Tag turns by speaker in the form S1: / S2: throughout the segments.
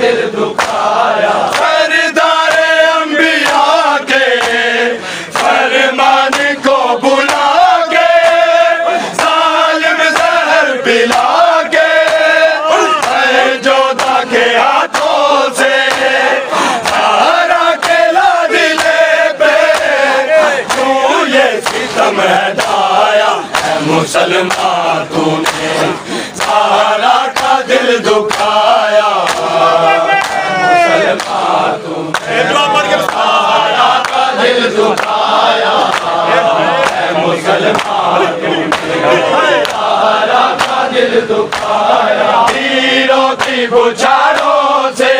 S1: दिल दुखाया। सरदारे अंबिया के फरमान को बुला के जालिम जहर पिला के जोधा के हाथों से सारा के लाडिले पे क्यों ये सितम हटाया। मुसलमान तूने सारा का दिल दुखाया। मुसलमान तूने सारा का दिल दुखाया। मुसलमान तूने सारा का दिल दुखाया। तीरों की बुछारों से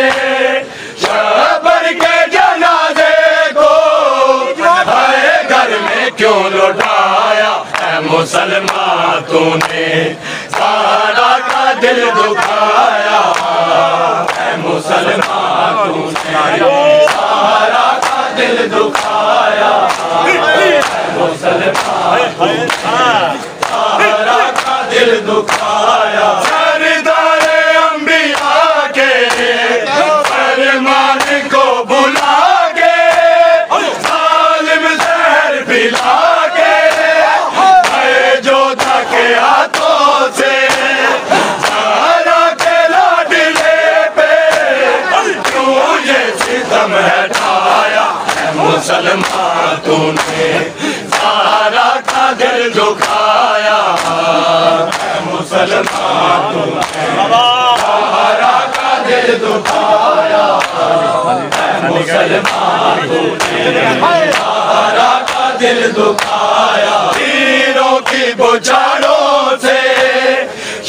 S1: शबर के जनाजे को घर में क्यों लौटाया। मुसलमान तूने सारा का दिल दुखाया। मुसलमान तूने सारा का दिल दुखाया। मुसलमान तूने सारा का दिल दुखाया। सरदारे अंबिया के फरमान को बुला के जालिम जहर पिला के जोधा के हाथों से सारा के लाडिले पे क्यों ये सितम हटाया। मुसलमान तूने सारा का दिल दुखाया। मुसलमान तूने सारा का दिल दुखाया। मुसलमान तूने सारा का दिल दुखाया। तीरों की बुछारों से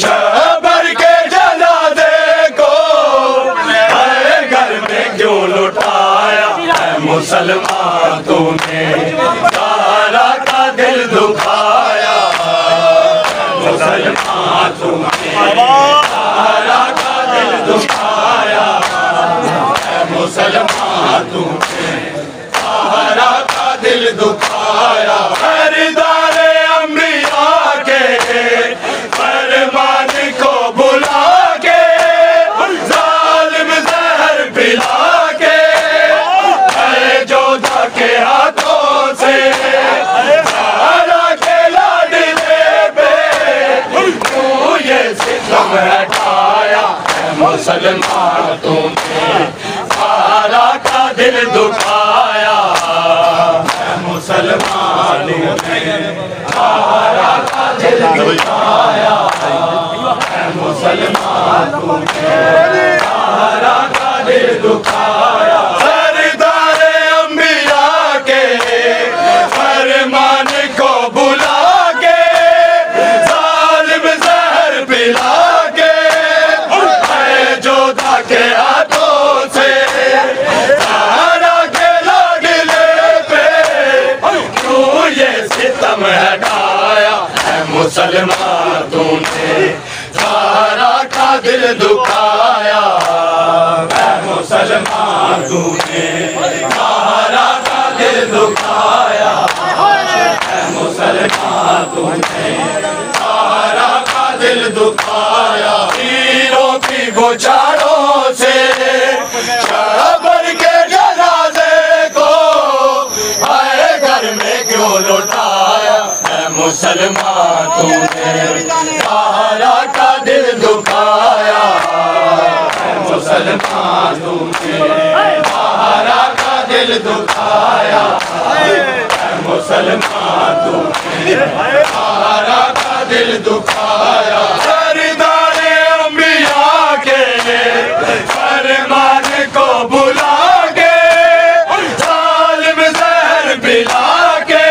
S1: शबर के जनाजे को घर में क्यों लुटाया। मुसलमान तूने सारा का दिल दुखाया। मुसलमान तूने सारा का दिल दुखाया। मुसलमान तूने सारा का दिल दुखाया। सरदारे अंबिया के फरमान को बुला के जालिम जहर पिला के जोधा के हाथों से सारा के लाडिले पे क्यों ये सितम हटाया। मुसलमान तूने सारा का दिल दुखाया। मुसलमान तूने सारा का दिल दुखाया। मुसलमान तूने सारा का दिल दुखाया। सरदारे अंबिया के फरमान को बुला के जालिम जहर पिला के जोधा के हाथों से सारा के लाडिले पे क्यों ये सितम हटाया। मुसलमान तूने सारा का दिल दुखाया। मुसलमान तूने सारा का दिल दुखाया। मुसलमान तूने सारा का दिल दुखाया। तीरों की बुछारों से शबर के जनाजे को घर में क्यों लौटाया। मुसलमान तूने सारा का दिल दुखाया। मुसलमान तूने सारा का दिल दुखाया। मुसलमान तूने सारा का दिल दुखाया। सरदारे अंबिया के फरमान को बुला के जालिम जहर पिला के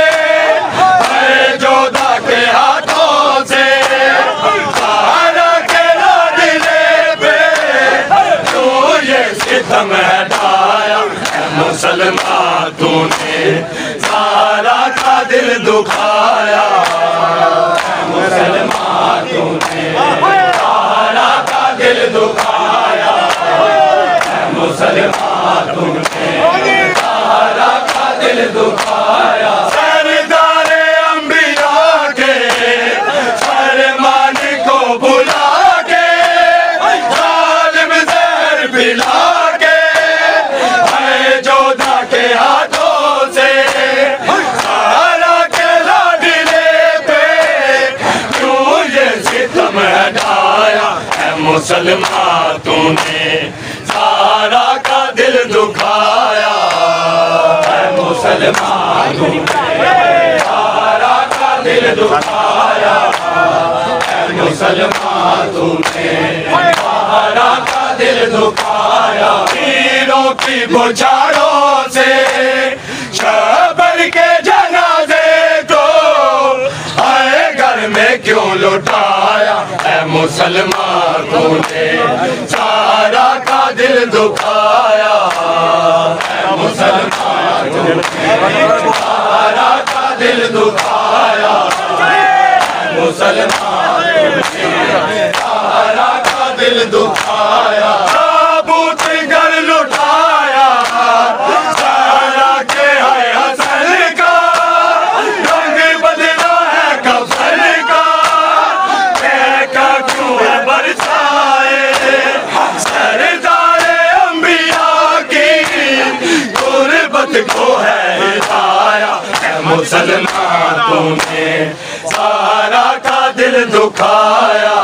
S1: जोधा के हाथों से सारा के लाडिले पे क्यों ये सितम हटाया। मुसलमान तूने सारा का दिल दुखाया। मुसलमान तूने सारा का दिल दुखाया। मुसलमान तूने सारा का दिल दुखाया। सरदारे अंबिया के फरमान को बुला के जालिम जहर पिला मुसलमान तूने सारा का दिल दुखाया है मुसलमान तूने सारा का दिल दुखाया है मुसलमान तूने सारा का दिल दुखाया हीरों की बुछाड़ों से शबर के जनाजे को आए घर में क्यों लुटाया है मुसलमान तूने सारा का दिल दुखाया है मुसलमान तूने सारा का दिल दुखाया है मुसलमान तूने सारा का दिल दुखाया ताबूत घर लुटाया सारा के है हसन का रंग बदला है कफन का देखा क्यों है बरसाए सरदारे अंबिया की गुर्बत को है हिदाया है मुसलमान तूने सारा का दिल दुखाया